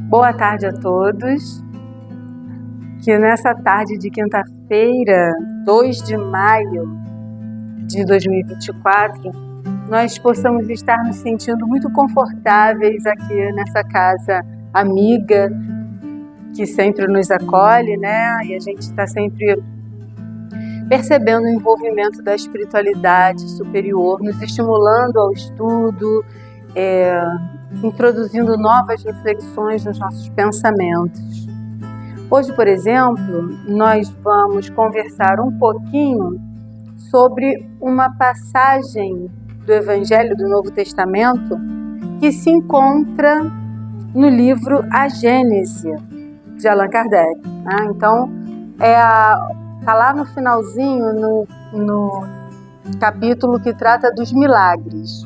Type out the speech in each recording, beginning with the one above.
Boa tarde a todos. Que nessa tarde de quinta-feira, 2 de maio de 2024, nós possamos estar nos sentindo muito confortáveis aqui nessa casa amiga que sempre nos acolhe, né? E a gente está sempre percebendo o envolvimento da espiritualidade superior, nos estimulando ao estudo, introduzindo novas reflexões nos nossos pensamentos. Hoje, por exemplo, nós vamos conversar um pouquinho sobre uma passagem do Evangelho do Novo Testamento que se encontra no livro A Gênese, de Allan Kardec. Então, está lá no finalzinho, no capítulo que trata dos milagres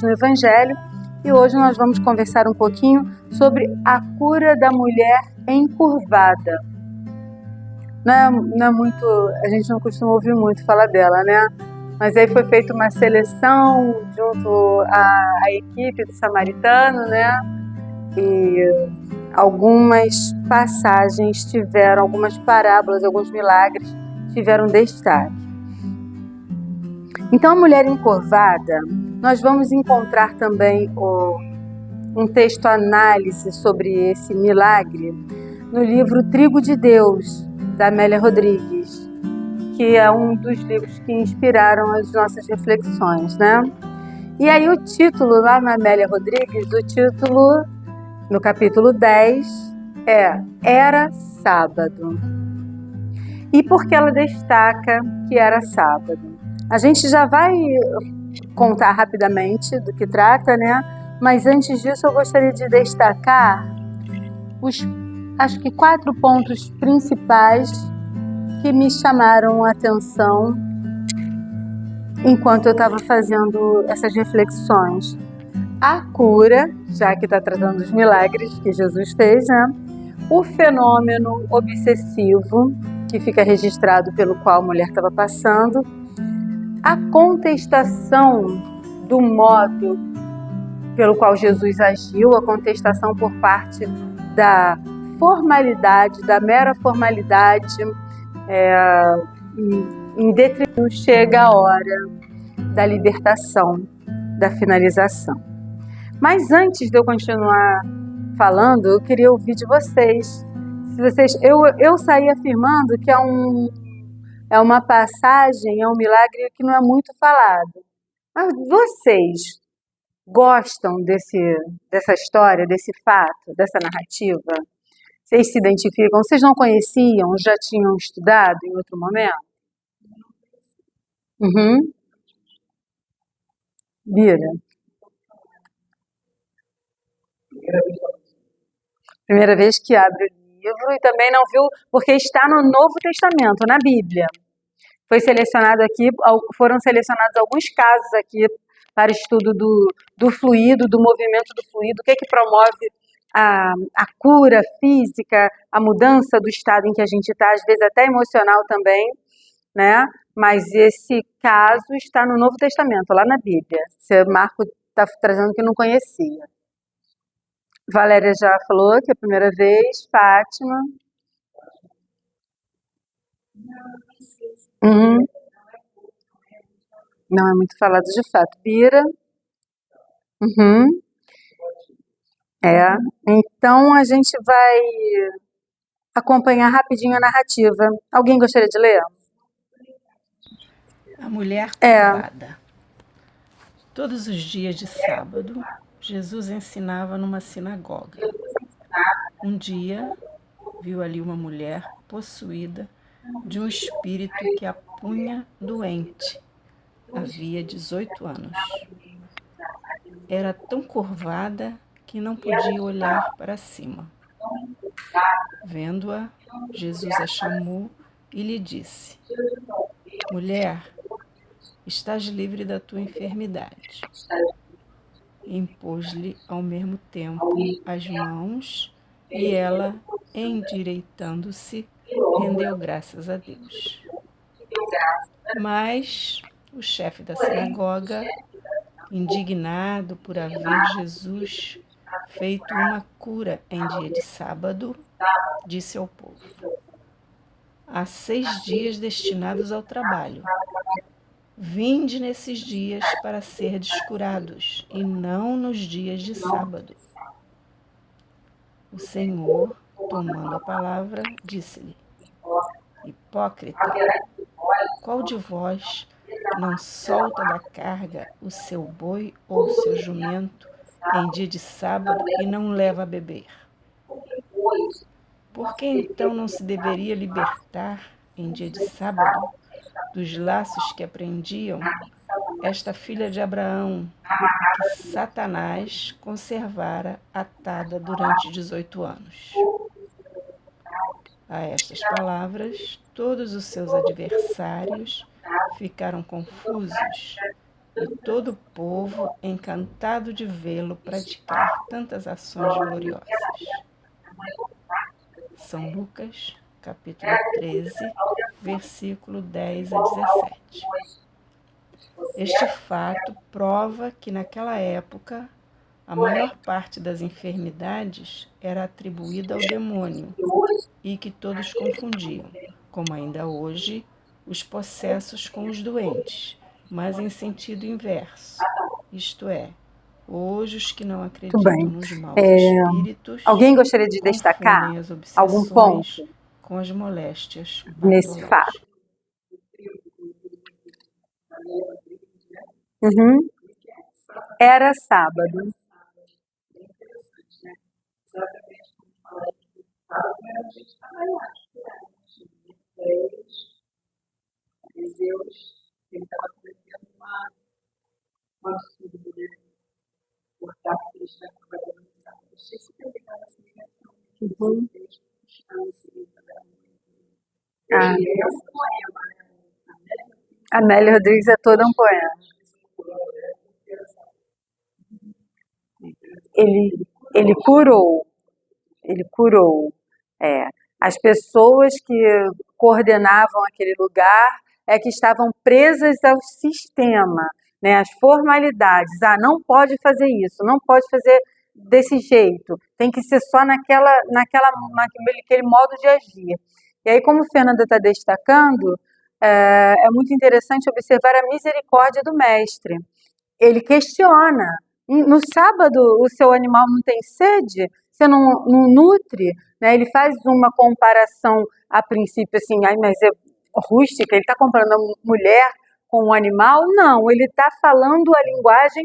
no Evangelho. E hoje nós vamos conversar um pouquinho sobre a cura da mulher encurvada. Não é muito, a gente não costuma ouvir muito falar dela, né? Mas aí foi feita uma seleção junto à equipe do Samaritano, né? E algumas passagens tiveram, algumas parábolas, alguns milagres tiveram destaque. Então, a mulher encurvada, nós vamos encontrar também um texto análise sobre esse milagre no livro Trigo de Deus, da Amélia Rodrigues, que é um dos livros que inspiraram as nossas reflexões, né? E aí o título lá na Amélia Rodrigues, o título no capítulo 10 Era Sábado. E por que ela destaca que era sábado? A gente já vai contar rapidamente do que trata, né? Mas antes disso eu gostaria de destacar acho que 4 pontos principais que me chamaram a atenção enquanto eu estava fazendo essas reflexões. A cura, já que está tratando dos milagres que Jesus fez, né? O fenômeno obsessivo, que fica registrado pelo qual a mulher estava passando, a contestação do modo pelo qual Jesus agiu, a contestação por parte da formalidade, da mera formalidade, em detrimento chega a hora da libertação, da finalização. Mas antes de eu continuar falando, eu queria ouvir de vocês. Eu saí afirmando que é uma passagem, é um milagre que não é muito falado. Mas vocês gostam dessa história, desse fato, dessa narrativa? Vocês se identificam? Vocês não conheciam? Já tinham estudado em outro momento? Bira? Primeira vez que abre o livro e também não viu, porque está no Novo Testamento, na Bíblia. Foram selecionados alguns casos aqui para estudo do fluido, do movimento do fluido, o que promove a cura física, a mudança do estado em que a gente está, às vezes até emocional também, né? Mas esse caso está no Novo Testamento, lá na Bíblia. Marco está trazendo que não conhecia. Valéria já falou que é a primeira vez. Fátima. Não é muito falado de fato. Bira. Então a gente vai acompanhar rapidinho a narrativa. Alguém gostaria de ler? A mulher curvada. Todos os dias de sábado, Jesus ensinava numa sinagoga. Um dia, viu ali uma mulher possuída de um espírito que a punha doente. Havia 18 anos. Era tão curvada que não podia olhar para cima. Vendo-a, Jesus a chamou e lhe disse: Mulher, estás livre da tua enfermidade. Impôs-lhe ao mesmo tempo as mãos e ela, endireitando-se, rendeu graças a Deus. Mas o chefe da sinagoga, indignado por haver Jesus feito uma cura em dia de sábado, disse ao povo: há 6 dias destinados ao trabalho. Vinde nesses dias para serdes curados, e não nos dias de sábado. O Senhor, tomando a palavra, disse-lhe: hipócrita, qual de vós não solta da carga o seu boi ou o seu jumento em dia de sábado e não leva a beber? Por que então não se deveria libertar em dia de sábado dos laços que aprendiam esta filha de Abraão, que Satanás conservara atada durante 18 anos? A estas palavras, todos os seus adversários ficaram confusos, e todo o povo encantado de vê-lo praticar tantas ações gloriosas. São Lucas, capítulo 13, versículo 10 a 17. Este fato prova que naquela época a maior parte das enfermidades era atribuída ao demônio e que todos confundiam, como ainda hoje, os possessos com os doentes, mas em sentido inverso, isto é, hoje os que não acreditam nos maus espíritos Alguém gostaria de destacar confundem as algum obsessões ponto com as moléstias nesse fato? patológicas. Era sábado. Uhum. Amélia Rodrigues é toda um poema. Ele curou. As pessoas que coordenavam aquele lugar que estavam presas ao sistema, né, às formalidades. Não pode fazer isso, não pode fazer desse jeito, tem que ser só naquele modo de agir. E aí, como a Fernanda está destacando, é muito interessante observar a misericórdia do mestre. Ele questiona. No sábado, o seu animal não tem sede? Você não nutre? Né? Ele faz uma comparação, a princípio, assim, mas é rústica, ele está comparando a mulher com um animal? Não, ele está falando a linguagem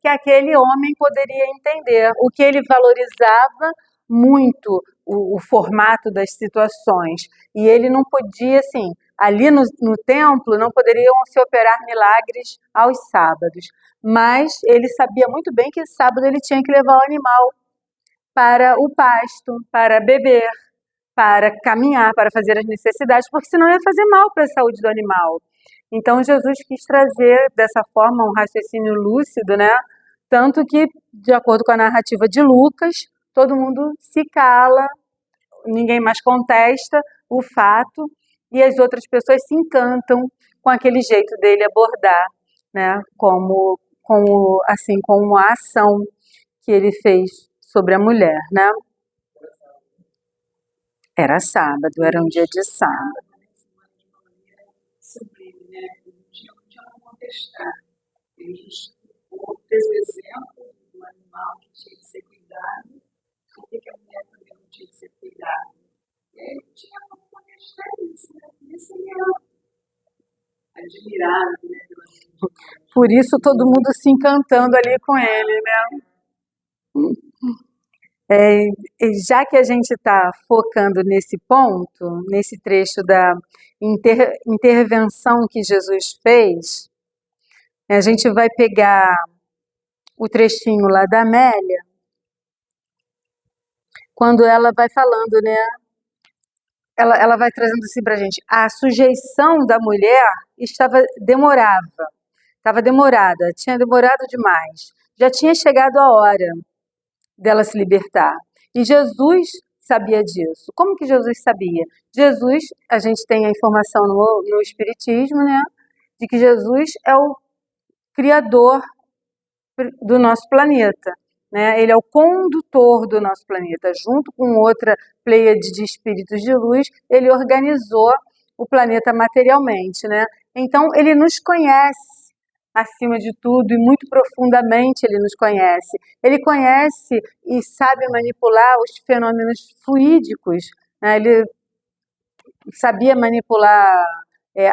que aquele homem poderia entender. O que ele valorizava muito, o formato das situações. E ele não podia, assim, ali no templo, não poderiam se operar milagres aos sábados. Mas ele sabia muito bem que sábado ele tinha que levar o animal para o pasto, para beber, para caminhar, para fazer as necessidades, porque senão ia fazer mal para a saúde do animal. Então Jesus quis trazer dessa forma um raciocínio lúcido, né? Tanto que, de acordo com a narrativa de Lucas, todo mundo se cala, ninguém mais contesta o fato, e as outras pessoas se encantam com aquele jeito dele abordar, né? Como a ação que ele fez sobre a mulher, né? Era sábado, era um dia de sábado. Sublime, né? Não tinha como contestar. Ele fez o exemplo do animal que tinha que ser cuidado, por que a mulher também não tinha que ser cuidada? E aí não tinha como contestar isso, né? Isso é admirado, né? Por isso todo mundo se encantando ali com ele, né? Já que a gente está focando nesse ponto, nesse trecho da intervenção que Jesus fez, a gente vai pegar o trechinho lá da Amélia, quando ela vai falando, né? Ela vai trazendo assim para a gente, a sujeição da mulher estava demorada, tinha demorado demais, já tinha chegado a hora dela se libertar. E Jesus sabia disso. Como que Jesus sabia? Jesus, a gente tem a informação no Espiritismo, né, de que Jesus é o Criador do nosso planeta. né? Ele é o condutor do nosso planeta. Junto com outra pleiade de espíritos de luz, ele organizou o planeta materialmente, né? Então, ele nos conhece acima de tudo e muito profundamente ele nos conhece. Ele conhece e sabe manipular os fenômenos fluídicos, né? Ele sabia manipular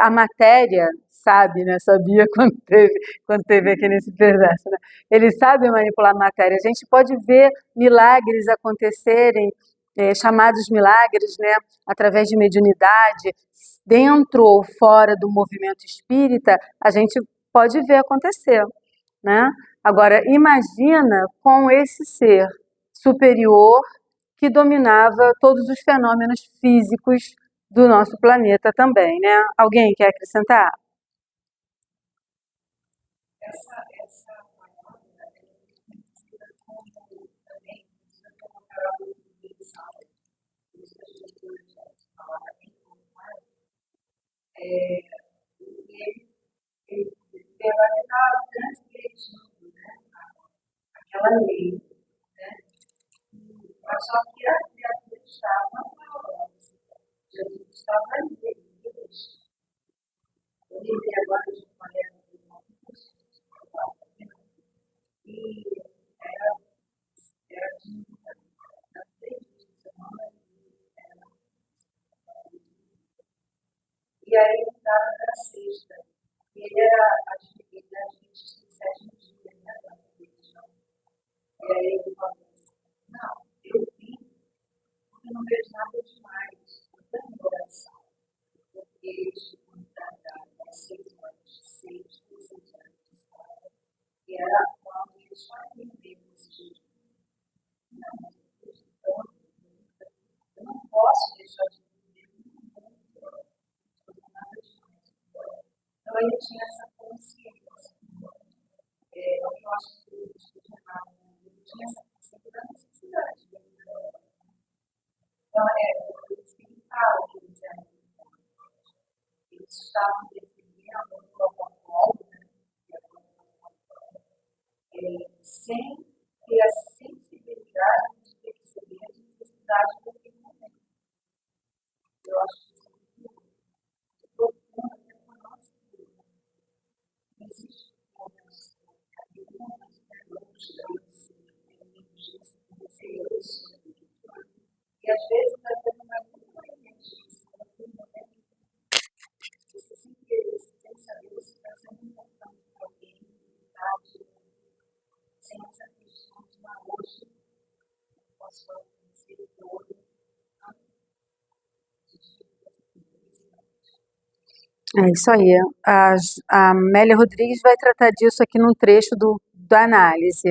a matéria, sabe, né? Sabia quando teve aqui nesse pedaço, né? Ele sabe manipular a matéria. A gente pode ver milagres acontecerem, chamados milagres, né? Através de mediunidade, dentro ou fora do movimento espírita, a gente pode ver acontecer, né? Agora, imagina com esse ser superior que dominava todos os fenômenos físicos do nosso planeta também, né? Alguém quer acrescentar? Essa palavra ela é conhecida como também como palavra universal. Por isso que as pessoas falam informar. Ele estava transgredindo, né, aquela lei, né? Mas só que a criatura estava falando. Jesus estava ali, eu lembrei agora de uma época e era de uma 3 semanas e aí ele estava na sexta e ele era admitido 27 dias, né, da religião. E aí ele falou assim, não, eu vim porque eu não vejo nada demais, eu tenho oração, porque eles ficam trabalhando 6 anos, 6 anos de escola, e era quando eles faziam mesmo esse tipo. Não, eu não posso deixar de viver no mundo, nada demais. Então ele tinha essa consciência. Eu acho que ele tinha essa consciência da necessidade. Então, o espiritual que eles eram. Eles estavam defendendo um protocolo, né, sem ter a sensibilidade de perceber a necessidade daquele momento. Eu acho que isso é muito profundo até para a nossa vida. Não existe momentos, alguns momentos, e às vezes está tendo uma incoerência isso, você sem saber se está sendo importante para alguém, sem essa questão de uma hoje, posso ser todo. É isso aí. A Amélia Rodrigues vai tratar disso aqui num trecho da análise.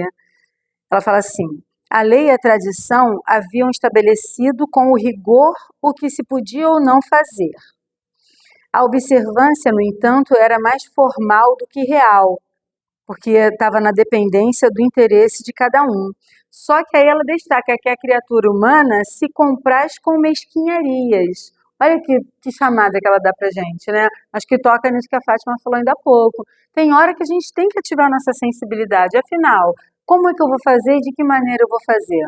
Ela fala assim: a lei e a tradição haviam estabelecido com o rigor o que se podia ou não fazer. A observância, no entanto, era mais formal do que real, porque estava na dependência do interesse de cada um. Só que aí ela destaca que a criatura humana se compraz com mesquinharias. Olha que chamada que ela dá pra gente, né? Acho que toca nisso que a Fátima falou ainda há pouco. Tem hora que a gente tem que ativar nossa sensibilidade. Afinal, como é que eu vou fazer e de que maneira eu vou fazer?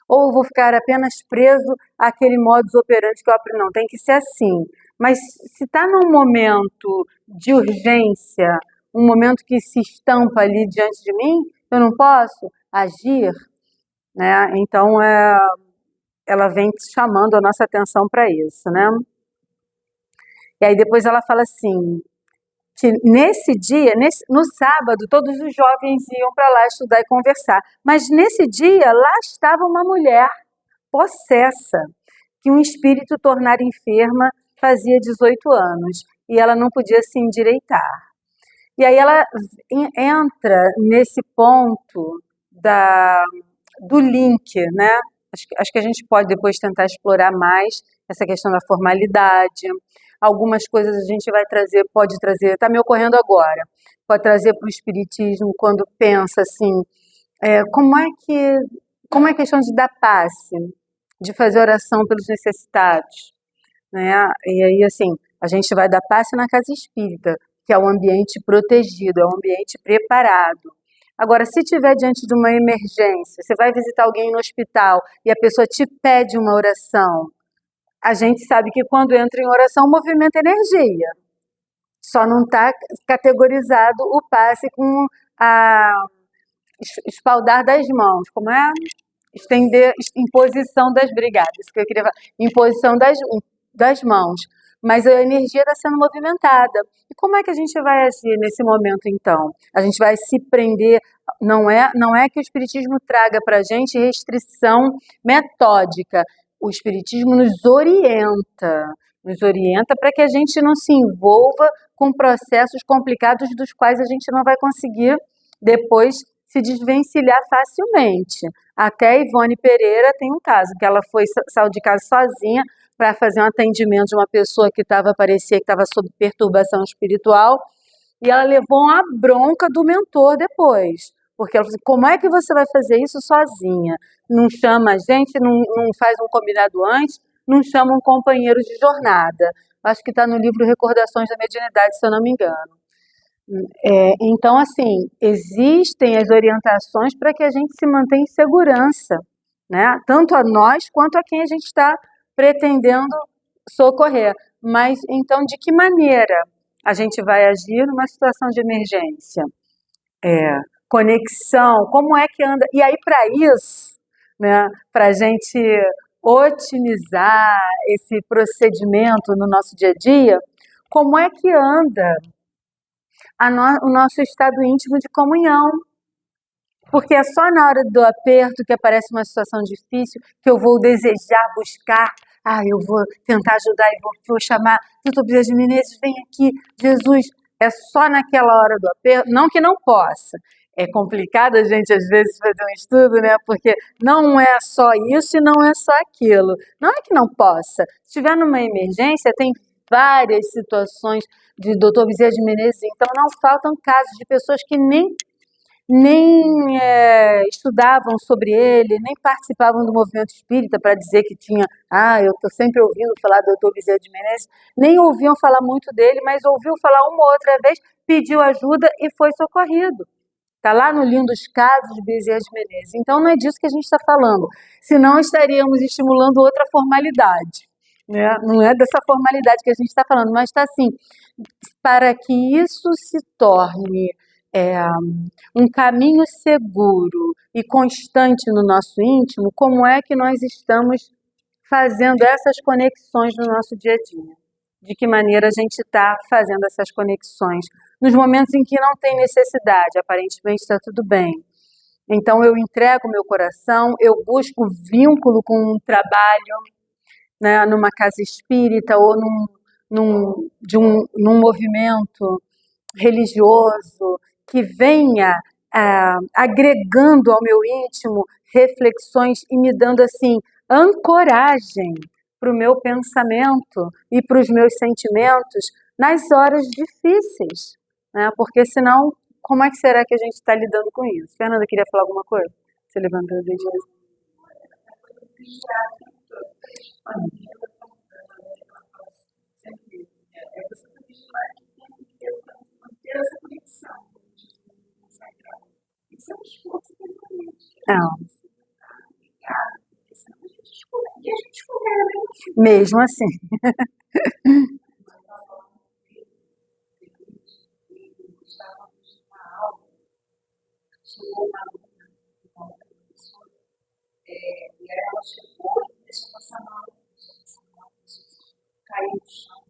Ou eu vou ficar apenas preso àquele modus operandi que eu aprendi? Não, tem que ser assim. Mas se está num momento de urgência, um momento que se estampa ali diante de mim, eu não posso agir, né? Então, ela vem chamando a nossa atenção para isso, né? E aí depois ela fala assim, que nesse dia, no sábado, todos os jovens iam para lá estudar e conversar, mas nesse dia, lá estava uma mulher possessa, que um espírito tornara enferma fazia 18 anos, e ela não podia se endireitar. E aí ela entra nesse ponto do link, né? Acho que a gente pode depois tentar explorar mais essa questão da formalidade. Algumas coisas a gente pode trazer, está me ocorrendo agora, pode trazer para o espiritismo quando pensa assim, como é a questão de dar passe, de fazer oração pelos necessitados, né? E aí, assim, a gente vai dar passe na casa espírita, que é um ambiente protegido, é um ambiente preparado. Agora, se tiver diante de uma emergência, você vai visitar alguém no hospital e a pessoa te pede uma oração, a gente sabe que quando entra em oração, movimenta energia. Só não está categorizado o passe com a espaldar das mãos. Como é? Estender, imposição das brigadas, que eu queria falar. Imposição das mãos. Mas a energia está sendo movimentada. E como é que a gente vai agir nesse momento, então? A gente vai se prender. Não é que o Espiritismo traga para a gente restrição metódica. O Espiritismo nos orienta para que a gente não se envolva com processos complicados dos quais a gente não vai conseguir depois se desvencilhar facilmente. Até a Ivone Pereira tem um caso, que ela saiu de casa sozinha para fazer um atendimento de uma pessoa que parecia que estava sob perturbação espiritual, e ela levou uma bronca do mentor depois, porque ela falou assim, como é que você vai fazer isso sozinha? Não chama a gente, não faz um combinado antes, não chama um companheiro de jornada. Acho que está no livro Recordações da Mediunidade, se eu não me engano. Então, assim, existem as orientações para que a gente se mantenha em segurança, né? Tanto a nós quanto a quem a gente está pretendendo socorrer. Mas, então, de que maneira a gente vai agir numa situação de emergência? Conexão, como é que anda? E aí, para isso, né, para a gente otimizar esse procedimento no nosso dia a dia, como é que anda o nosso estado íntimo de comunhão? Porque é só na hora do aperto que aparece uma situação difícil que eu vou desejar buscar, eu vou tentar ajudar e vou chamar, doutor Bezerra de Menezes, vem aqui, Jesus. É só naquela hora do aperto, não que não possa. É complicado a gente, às vezes, fazer um estudo, né? Porque não é só isso e não é só aquilo. Não é que não possa. Se estiver numa emergência, tem várias situações de doutor Bezerra de Menezes, então não faltam casos de pessoas que nem estudavam sobre ele, nem participavam do movimento espírita para dizer que tinha, eu estou sempre ouvindo falar do Dr. Bezerra de Menezes, nem ouviam falar muito dele, mas ouviu falar uma ou outra vez, pediu ajuda e foi socorrido. Está lá no Livro dos Casos de Bezerra de Menezes. Então não é disso que a gente está falando, senão estaríamos estimulando outra formalidade. Né? Não é dessa formalidade que a gente está falando, mas está assim, para que isso se torne um caminho seguro e constante no nosso íntimo, como é que nós estamos fazendo essas conexões no nosso dia a dia? De que maneira a gente está fazendo essas conexões? Nos momentos em que não tem necessidade, aparentemente está tudo bem. Então eu entrego meu coração, eu busco vínculo com um trabalho, né, numa casa espírita ou num movimento religioso que venha agregando ao meu íntimo reflexões e me dando assim ancoragem para o meu pensamento e para os meus sentimentos nas horas difíceis, né? Porque senão, como é que será que a gente está lidando com isso? Fernanda, queria falar alguma coisa? Você levantou o dedo. Essa conexão sagrada. Isso é um esforço permanente. E a gente escorrega. Mesmo assim. Estávamos numa aula, chegou uma aluna, uma outra professora, e ela chegou e começou a passar mal. Caiu no chão,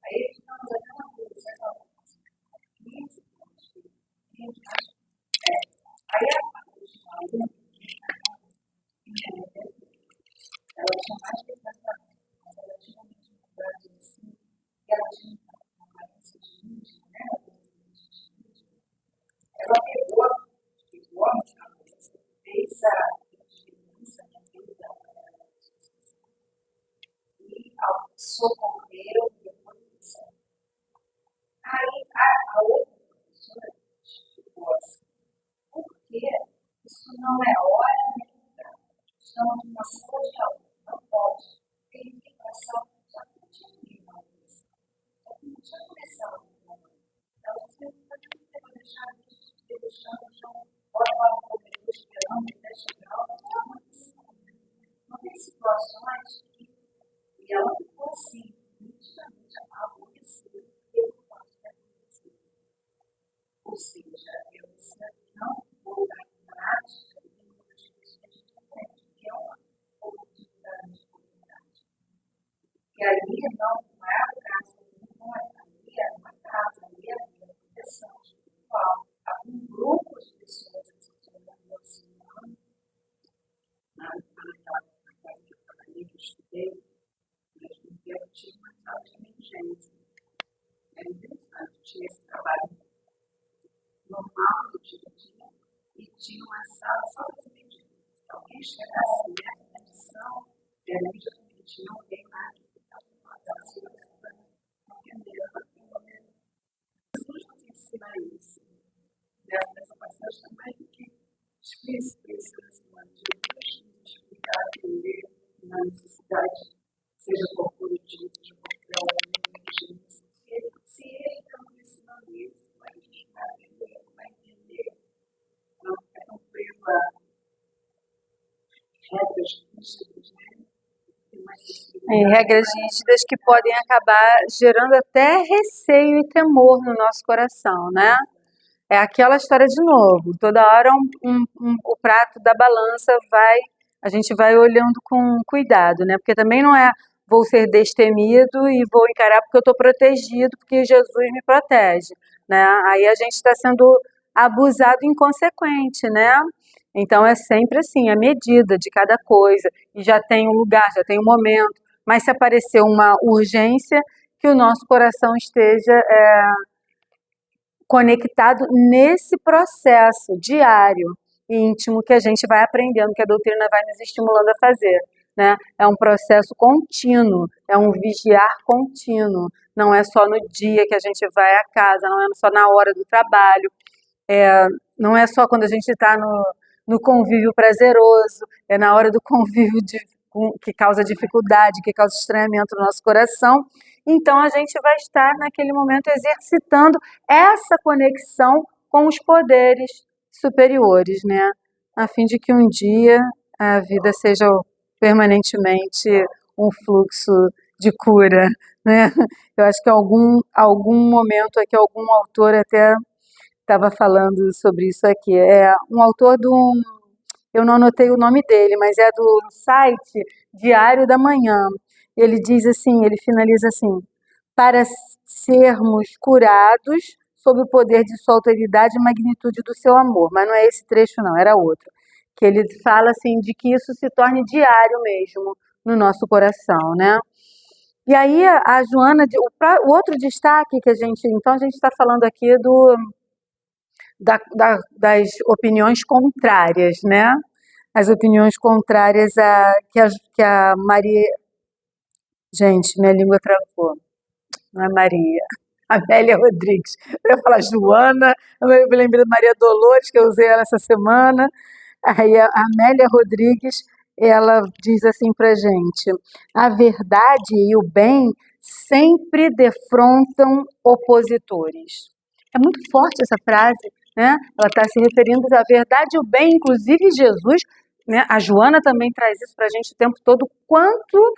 aí ficamos aquela coisa, aquela coisa. Aí a aluna, ela tinha mais de 80 anos, mas ela tinha uma dificuldade assim, e ela tinha uma aparência de íntima, né? Ela pegou a cabeça, fez a experiência na vida e socorreu depois disso. Aí a outra professora ficou assim, porque isso não é hora nem lugar. Estamos numa sala de aula, não pode. Tem que passar já não tinha começado. Então você não vai deixar de deixando já olha lá no corredor esperando até chegar a uma condição. Então, tem situações que e ela ficou assim, nitidamente aborrecida pelo fato de acontecer. Ou seja, eu não vou dar prática de muitas coisas que a gente aprende, que é uma oportunidade de oportunidade. E ali não é a casa, não é ali, é uma casa, ali é a proteção espiritual. Há um grupo de pessoas que estão aproximando naquela casa que eu trabalhei, que eu estudei. Eu tive uma sala de emergência. Era interessante, tinha esse trabalho normal do dia a dia e tinha uma sala só das emergências. Se alguém chegasse nessa condição, geralmente não alguém lá que estava com segurança para entender naquele momento. Jesus nos ensina isso. Nessa passagem também que explica isso na semana de Jesus, nos explicar, entender na necessidade, seja qual for o dia, seja qual for a emergência. Se ele está nos ensinando isso, a gente vai entender. Não é tão preso a regras rígidas, né? Regras rígidas que podem acabar gerando até receio e temor no nosso coração, né? É aquela história de novo. Toda hora o prato da balança a gente vai olhando com cuidado, né? Porque também não é vou ser destemido e vou encarar porque eu estou protegido, porque Jesus me protege, né? Aí a gente está sendo abusado inconsequente, né? Então é sempre assim, a medida de cada coisa, e já tem um lugar, já tem um momento, mas se aparecer uma urgência, que o nosso coração esteja conectado nesse processo diário, íntimo, que a gente vai aprendendo, que a doutrina vai nos estimulando a fazer, né? É um processo contínuo, é um vigiar contínuo, não é só no dia que a gente vai à casa, não é só na hora do trabalho, não é só quando a gente está no convívio prazeroso, é na hora do convívio que causa dificuldade, que causa estranhamento no nosso coração. Então a gente vai estar naquele momento exercitando essa conexão com os poderes superiores, né? A fim de que um dia a vida seja permanentemente um fluxo de cura, né? Eu acho que algum momento aqui, algum autor até estava falando sobre isso aqui. É um autor eu não anotei o nome dele, mas é do site Diário da Manhã. Ele diz assim, ele finaliza assim: para sermos curados sob o poder de sua autoridade e magnitude do seu amor. Mas não é esse trecho não, era outro. Que ele fala assim de que isso se torne diário mesmo no nosso coração, né? E aí a Joana, o outro destaque que a gente está falando aqui das opiniões contrárias, né? As opiniões contrárias que a Maria... Gente, minha língua travou. Não é Maria. Amélia Rodrigues. Eu ia falar Joana, eu me lembrei da Maria Dolores, que eu usei ela essa semana. Aí a Amélia Rodrigues, ela diz assim pra gente: a verdade e o bem sempre defrontam opositores. É muito forte essa frase, né? Ela está se referindo à verdade e o bem, inclusive Jesus, né? A Joana também traz isso para a gente o tempo todo, quanto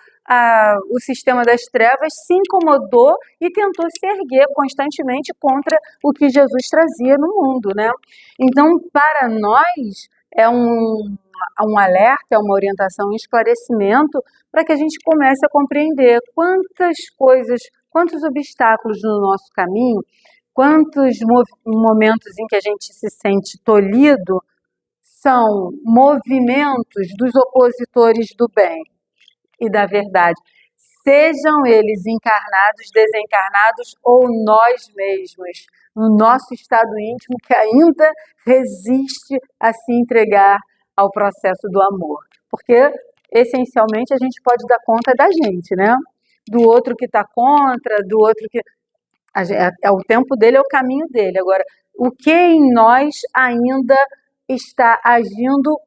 o sistema das trevas se incomodou e tentou se erguer constantemente contra o que Jesus trazia no mundo, né? Então, para nós, é um alerta, é uma orientação, um esclarecimento para que a gente comece a compreender quantas coisas, quantos obstáculos no nosso caminho, quantos momentos em que a gente se sente tolhido são movimentos dos opositores do bem e da verdade, sejam eles encarnados, desencarnados ou nós mesmos, no nosso estado íntimo que ainda resiste a se entregar ao processo do amor. Porque, essencialmente, a gente pode dar conta da gente, né? Do outro que está contra, do outro que... o tempo dele é o caminho dele. Agora, o que em nós ainda está agindo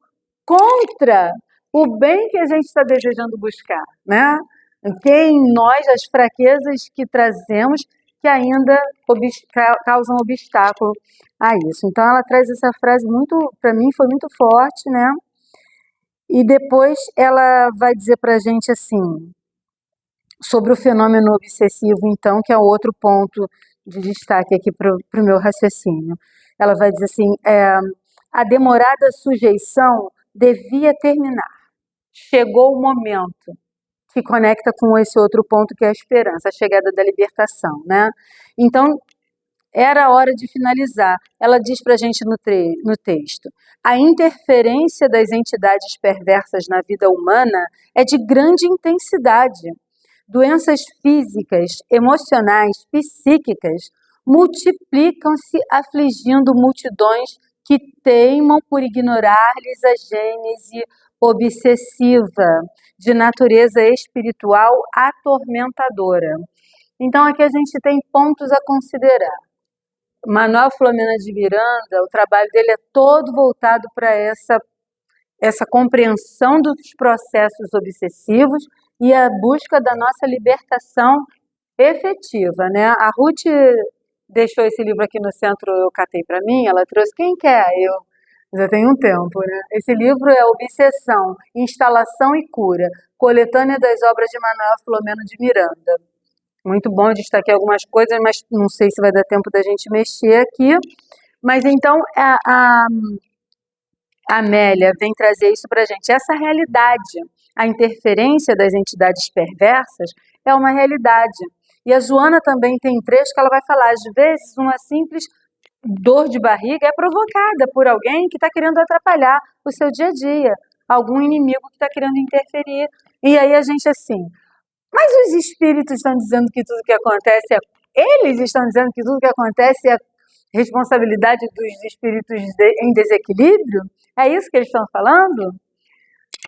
contra o bem que a gente está desejando buscar, né? O que em nós, as fraquezas que trazemos, que ainda causam obstáculo a isso. Então ela traz essa frase muito, para mim foi muito forte, né? E depois ela vai dizer para a gente assim, sobre o fenômeno obsessivo, então, que é outro ponto de destaque aqui para o meu raciocínio. Ela vai dizer assim, a demorada sujeição devia terminar. Chegou o momento, que conecta com esse outro ponto que é a esperança, a chegada da libertação, né? Então, era a hora de finalizar. Ela diz para a gente no texto: a interferência das entidades perversas na vida humana é de grande intensidade. Doenças físicas, emocionais, psíquicas multiplicam-se afligindo multidões que teimam por ignorar-lhes a gênese obsessiva de natureza espiritual atormentadora. Então aqui a gente tem pontos a considerar. Manuel Filomeno de Miranda, o trabalho dele é todo voltado para essa compreensão dos processos obsessivos e a busca da nossa libertação efetiva, né? A Ruth deixou esse livro aqui no centro, eu catei para mim, ela trouxe, quem quer? Eu já tem um tempo, né? Esse livro é Obsessão, Instalação e Cura, coletânea das obras de Manuel Filomeno de Miranda. Muito bom, destaquei algumas coisas, mas não sei se vai dar tempo da gente mexer aqui. Mas então a Amélia vem trazer isso para a gente. Essa realidade, a interferência das entidades perversas é uma realidade. E a Joana também tem trecho que ela vai falar, às vezes uma simples dor de barriga é provocada por alguém que está querendo atrapalhar o seu dia a dia, algum inimigo que está querendo interferir. E aí a gente assim, mas os espíritos estão dizendo que tudo que acontece eles estão dizendo que tudo que acontece é responsabilidade dos espíritos em desequilíbrio? É isso que eles estão falando?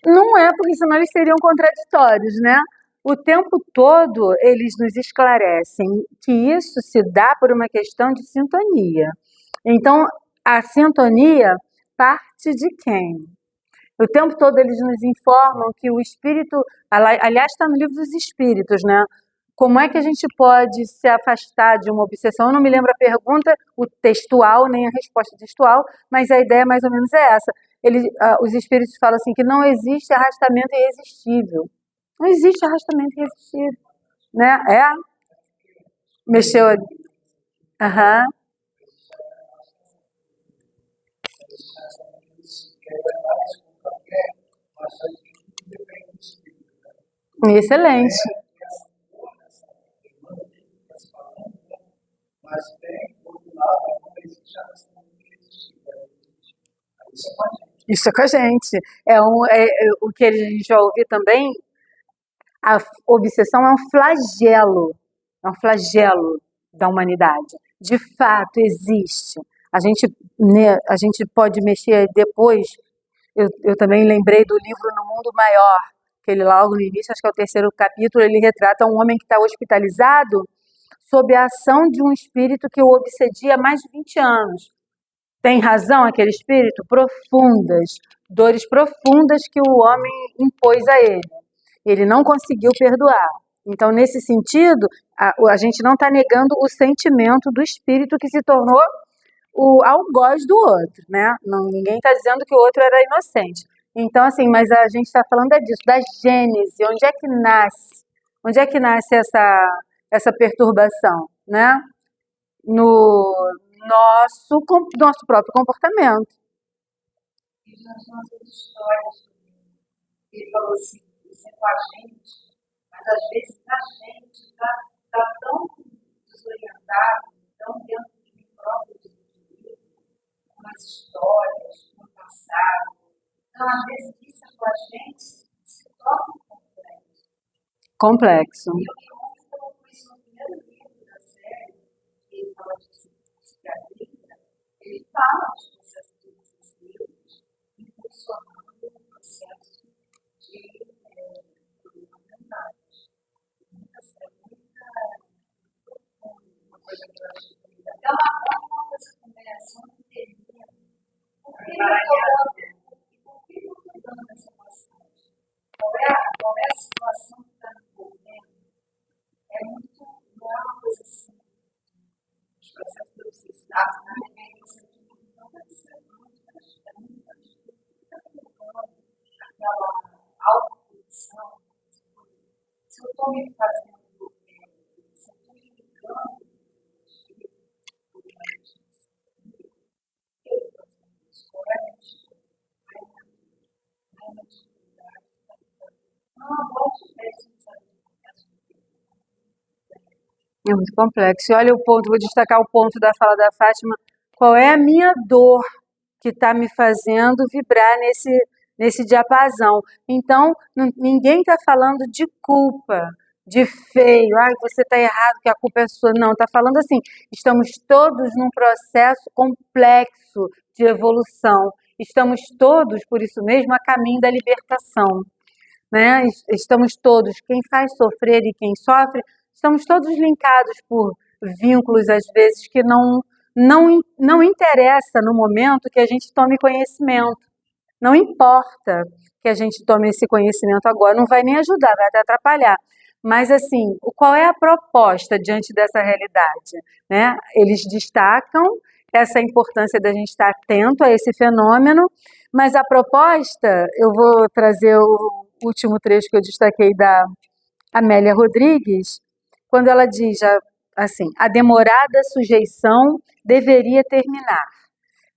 Não é, porque senão eles seriam contraditórios, né? O tempo todo eles nos esclarecem que isso se dá por uma questão de sintonia. Então, a sintonia parte de quem? O tempo todo eles nos informam que o espírito, aliás, está no livro dos espíritos, né? Como é que a gente pode se afastar de uma obsessão? Eu não me lembro a pergunta, o textual, nem a resposta textual, mas a ideia mais ou menos é essa. Os espíritos falam assim que não existe arrastamento irresistível. Não existe arrastamento irresistível, né? Mexeu ali. Aham. Excelente. Isso é com a gente. O que a gente vai ouvir também, a obsessão é um flagelo da humanidade. De fato, existe. A gente pode mexer depois. Eu também lembrei do livro No Mundo Maior, que ele logo no início, acho que é o terceiro capítulo, ele retrata um homem que está hospitalizado sob a ação de um espírito que o obsedia há mais de 20 anos. Tem razão aquele espírito? Profundas, dores profundas que o homem impôs a ele. Ele não conseguiu perdoar. Então, nesse sentido, a gente não está negando o sentimento do espírito que se tornou o algoz do outro, né? Não, ninguém está dizendo que o outro era inocente. Então, assim, mas a gente está falando disso, da gênese, onde é que nasce? Onde é que nasce essa perturbação, né? No nosso próprio comportamento. E nas nossas histórias, ele falou assim, isso é com a gente, mas às vezes a gente está tão desorientado, tão dentro de mim próprio, com as histórias, com o passado. Então, às vezes, isso é com a gente se torna complexo. Complexo. E eu com isso no primeiro livro da série, que ele fala de psiquiatria, ele fala de processos obsessivos, impulsionando o processo de problema mentais. É uma coisa que eu acho que até uma coisa começa, não termina. Por que eu estou dando essa passagem? Qual é a situação que está me envolvendo? Não é uma coisa simples. estou me fazendo santificando É muito complexo. E olha o ponto, vou destacar o ponto da fala da Fátima. Qual é a minha dor que está me fazendo vibrar nesse diapasão? Então, ninguém está falando de culpa, de feio, você está errado, que a culpa é sua. Não, está falando assim, estamos todos num processo complexo de evolução. Estamos todos, por isso mesmo, a caminho da libertação, né? Estamos todos, quem faz sofrer e quem sofre, estamos todos linkados por vínculos, às vezes, que não interessa no momento que a gente tome conhecimento. Não importa que a gente tome esse conhecimento agora, não vai nem ajudar, vai até atrapalhar. Mas, assim, qual é a proposta diante dessa realidade, né? Eles destacam essa importância da gente estar atento a esse fenômeno, mas a proposta, eu vou trazer o último trecho que eu destaquei da Amélia Rodrigues, quando ela diz, assim, a demorada sujeição deveria terminar.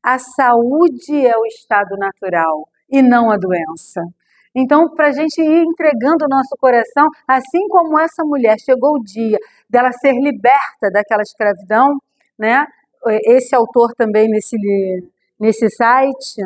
A saúde é o estado natural e não a doença. Então, para a gente ir entregando o nosso coração, assim como essa mulher chegou o dia dela ser liberta daquela escravidão, né? Esse autor também nesse site,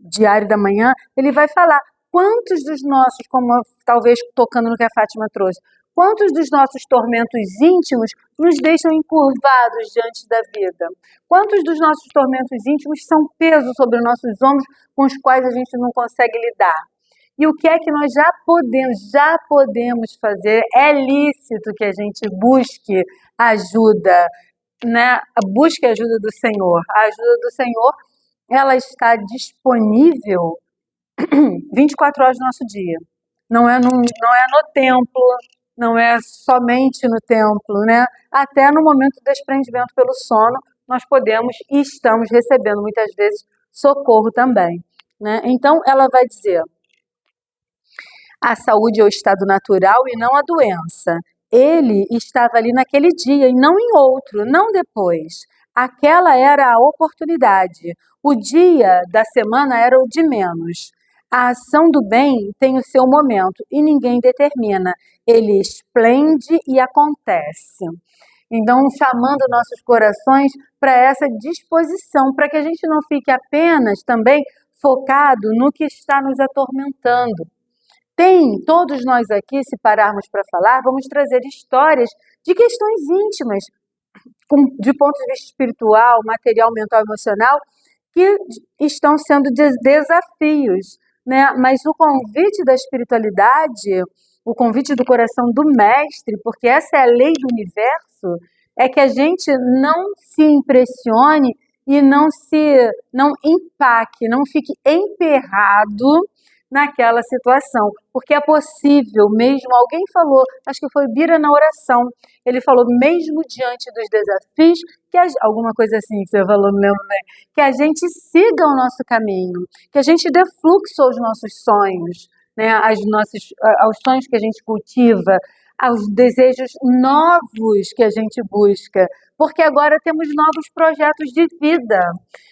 Diário da Manhã, ele vai falar quantos dos nossos, como talvez tocando no que a Fátima trouxe, quantos dos nossos tormentos íntimos nos deixam encurvados diante da vida? Quantos dos nossos tormentos íntimos são pesos sobre os nossos ombros com os quais a gente não consegue lidar? E o que é que nós já podemos fazer? É lícito que a gente busque ajuda, né? Busque a ajuda do Senhor. A ajuda do Senhor, ela está disponível 24 horas do nosso dia. Não é no templo, não é somente no templo, né? Até no momento do desprendimento pelo sono, nós podemos e estamos recebendo muitas vezes socorro também, né? Então, ela vai dizer: a saúde é o estado natural e não a doença. Ele estava ali naquele dia e não em outro, não depois. Aquela era a oportunidade. O dia da semana era o de menos. A ação do bem tem o seu momento e ninguém determina. Ele esplende e acontece. Então, chamando nossos corações para essa disposição, para que a gente não fique apenas também focado no que está nos atormentando. Todos nós aqui, se pararmos para falar, vamos trazer histórias de questões íntimas, de ponto de vista espiritual, material, mental, emocional, que estão sendo desafios, né? Mas o convite da espiritualidade, o convite do coração do mestre, porque essa é a lei do universo, é que a gente não se impressione e não empaque, não fique emperrado naquela situação, porque é possível mesmo, alguém falou, acho que foi Bira na oração, ele falou, mesmo diante dos desafios, alguma coisa assim que você falou, não lembro, né? Que a gente siga o nosso caminho, que a gente dê fluxo aos nossos sonhos, né? Aos sonhos que a gente cultiva, aos desejos novos que a gente busca, porque agora temos novos projetos de vida.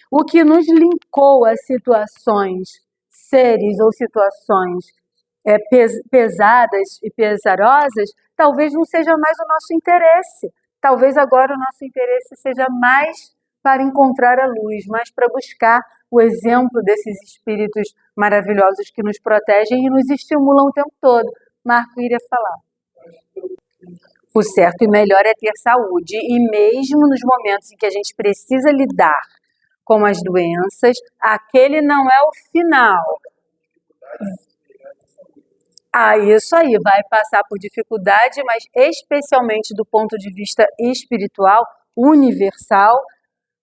O que nos linkou a situações, seres ou situações pesadas e pesarosas, talvez não seja mais o nosso interesse. Talvez agora o nosso interesse seja mais para encontrar a luz, mais para buscar o exemplo desses espíritos maravilhosos que nos protegem e nos estimulam o tempo todo. Marco iria falar. O certo e melhor é ter saúde, e mesmo nos momentos em que a gente precisa lidar com as doenças, aquele não é o final. Isso aí, vai passar por dificuldade, mas especialmente do ponto de vista espiritual, universal,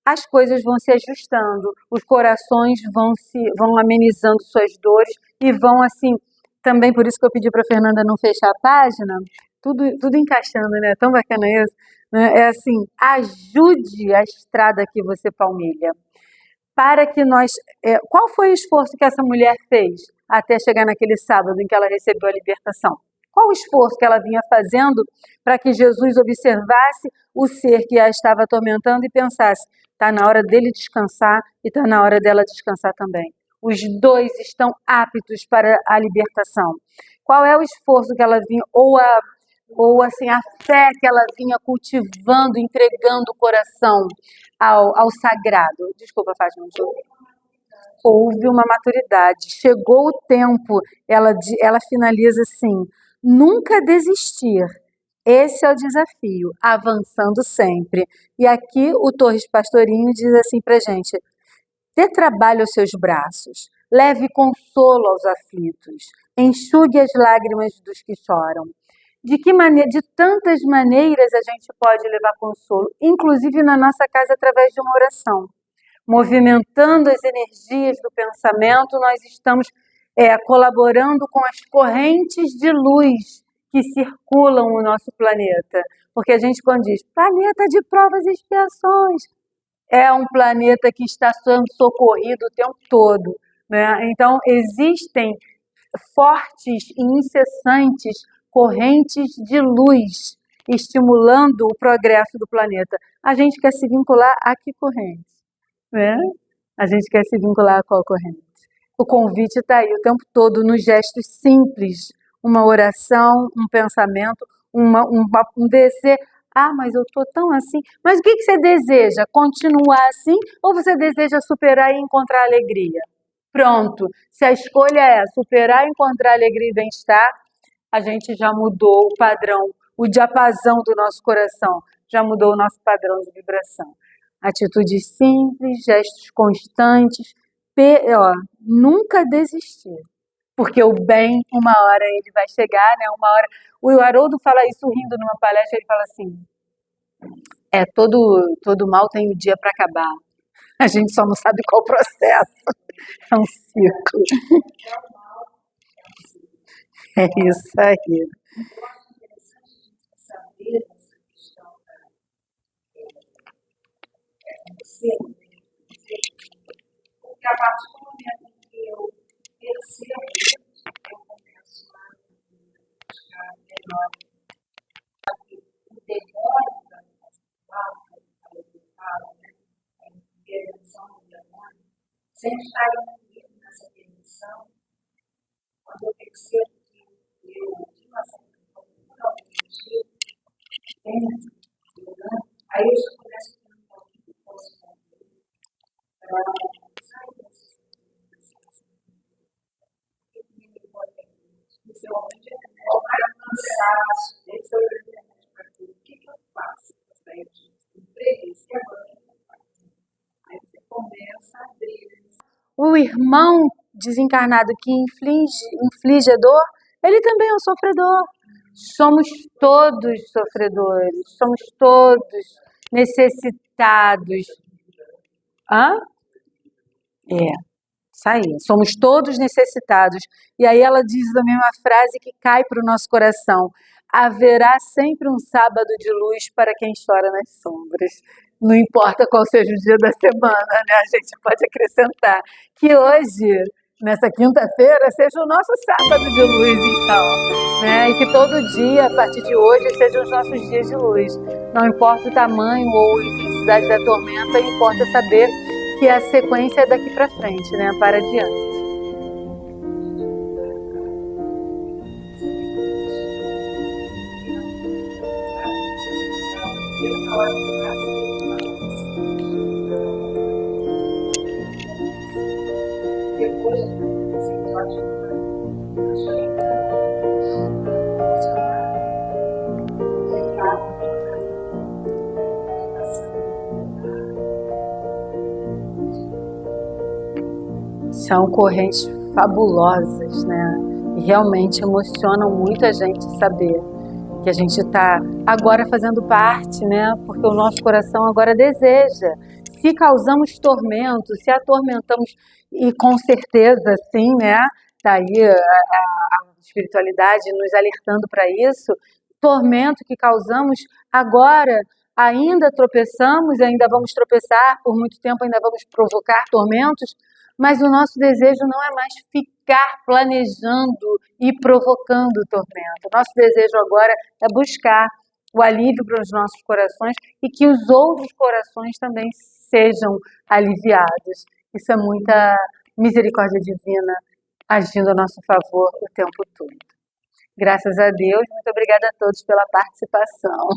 as coisas vão se ajustando, os corações vão amenizando suas dores e vão assim, também por isso que eu pedi para a Fernanda não fechar a página, tudo encaixando, né? Tão bacana isso, né? É assim, ajude a estrada que você palmilha. Para que nós... qual foi o esforço que essa mulher fez até chegar naquele sábado em que ela recebeu a libertação? Qual o esforço que ela vinha fazendo para que Jesus observasse o ser que a estava atormentando e pensasse, está na hora dele descansar e está na hora dela descansar também. Os dois estão aptos para a libertação. Qual é o esforço que ela vinha, ou assim, a fé que ela vinha cultivando, entregando o coração ao sagrado? Desculpa, Fátima. Houve uma maturidade, chegou o tempo, ela finaliza assim, nunca desistir, esse é o desafio, avançando sempre. E aqui o Torres Pastorinho diz assim pra gente, dê trabalho aos seus braços, leve consolo aos aflitos, enxugue as lágrimas dos que choram. De que maneira, de tantas maneiras a gente pode levar consolo, inclusive na nossa casa através de uma oração. Movimentando as energias do pensamento, nós estamos colaborando com as correntes de luz que circulam o nosso planeta. Porque a gente, quando diz planeta de provas e expiações, é um planeta que está sendo socorrido o tempo todo, né? Então, existem fortes e incessantes correntes de luz estimulando o progresso do planeta. A gente quer se vincular a que corrente? Né? A gente quer se vincular a qual corrente? O convite está aí o tempo todo nos gestos simples, uma oração, um pensamento, um desejo. Ah, mas eu estou tão assim. Mas o que você deseja? Continuar assim ou você deseja superar e encontrar alegria? Pronto. Se a escolha é superar, encontrar alegria e bem-estar, a gente já mudou o padrão, o diapasão do nosso coração, já mudou o nosso padrão de vibração. Atitudes simples, gestos constantes, nunca desistir. Porque o bem, uma hora ele vai chegar, né? Uma hora. O Haroldo fala isso rindo numa palestra, ele fala assim, todo mal tem um dia para acabar. A gente só não sabe qual o processo. É um ciclo. É isso aí. Porque a partir do momento em que eu percebo isso, eu começo a buscar melhor. O demônio da espiritual, que eu falo, a intervenção do demônio, sem estar envolvido nessa permissão, quando eu percebo que eu, de uma certa forma, aí eu já começo a ter um pouquinho de força para sair dessa principalmente ao cansaço, esse é o grande para tudo. O que eu faço? Eu preguiça e agora o que eu faço? Aí você começa a abrir. O irmão desencarnado que inflige a dor, ele também é um sofredor. Somos todos sofredores, somos todos necessitados. Isso aí, somos todos necessitados. E aí ela diz também uma frase que cai para o nosso coração. Haverá sempre um sábado de luz para quem chora nas sombras. Não importa qual seja o dia da semana, né? A gente pode acrescentar que hoje, nessa quinta-feira, seja o nosso sábado de luz, então. Né? E que todo dia, a partir de hoje, sejam os nossos dias de luz. Não importa o tamanho ou a intensidade da tormenta, importa saber que a sequência é daqui para frente, né? Para adiante. São correntes fabulosas, né? E realmente emocionam muito a gente saber que a gente está agora fazendo parte, né? Porque o nosso coração agora deseja. Se causamos tormento, se atormentamos, e com certeza sim, né? Está aí a espiritualidade nos alertando para isso. Tormento que causamos agora, ainda tropeçamos, ainda vamos tropeçar, por muito tempo ainda vamos provocar tormentos, Mas o nosso desejo não é mais ficar planejando e provocando o tormento. O nosso desejo agora é buscar o alívio para os nossos corações e que os outros corações também sejam aliviados. Isso é muita misericórdia divina agindo a nosso favor o tempo todo. Graças a Deus, muito obrigada a todos pela participação.